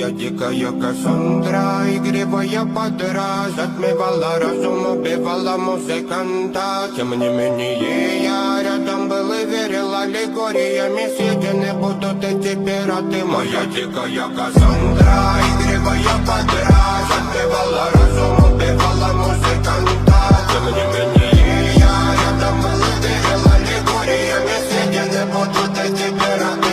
Моя дикая Кассандра, игривая подра, затмевала разум, убивала музыканта. Тем не менее я рядом был и верил аллегориями, съедены будут эти пираты. Моя дикая Кассандра, игривая подра, затмевала разум, убивала музыканта. Тем не менее я рядом был и верил аллегориями, съедены будут эти пираты.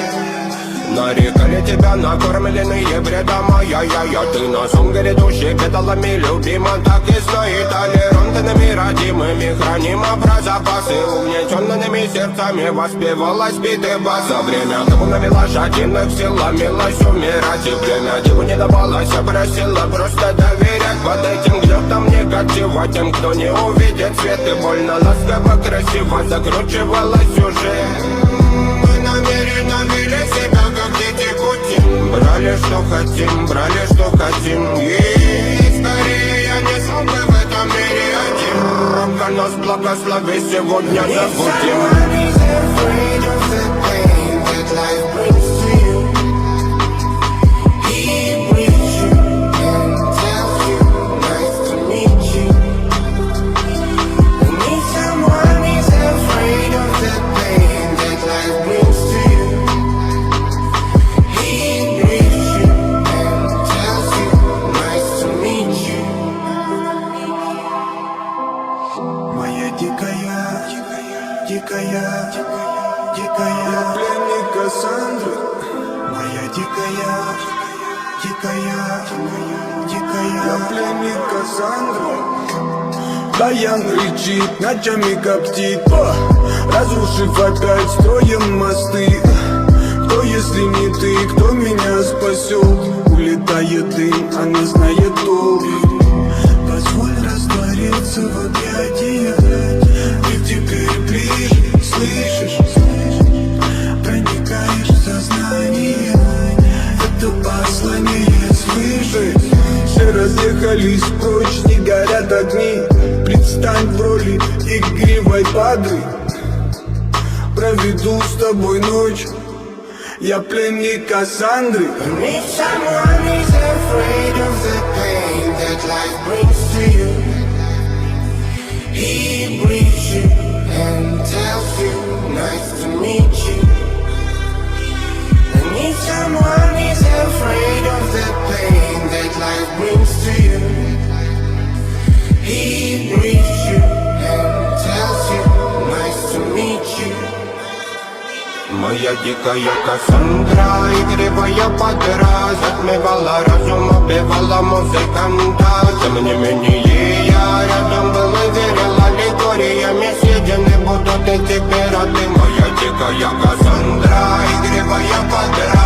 Нарекали тебя накормленные бредом, ай-яй-яй. Ты на сунгере души педалами любима, так и стоит толерантными, родимыми. Храним про-запасы, угнетенными сердцами воспевалась биты бас. За время табу навела жадинных сил, ломилась умирать. И время диву не давалось, я просила просто доверять. Под этим гнетом негатива тем, кто не увидит свет. И больно ласково, красиво закручивалась уже. Мы намеренно вели себя как дети Путин. Брали что хотим, брали что хотим. И скорее я не смог бы в этом мире один. Робко нас благослови, сегодня забудем. Дикая пленник Кассандры. Моя дикая пленник Кассандры. Баян кричит, ночами коптит, разрушив опять строем мосты. Кто, если не ты, кто меня спасет? Улетает дым, она знает толк. Позволь раствориться в объятиях. Ты теперь ближе, слышишь? Проникаешь в сознание. Это послание слышишь? Все разъехались прочь, не горят огни. Предстань в роли игривой падры. Проведу с тобой ночь. Я пленник Кассандры. Need someone who's afraid of the pain that life brings to you. He breathes you and tells you, nice to meet you. I need someone who's afraid of the pain that life brings to you. He breathes you and tells you, nice to meet you. Моя дикая Кассандра, игривая подра, затмевала разум, убивала музыканта. Тем не менее я рядом был и верил аллегориями, съедены будут эти пираты. Моя дикая Кассандра, игривая подра,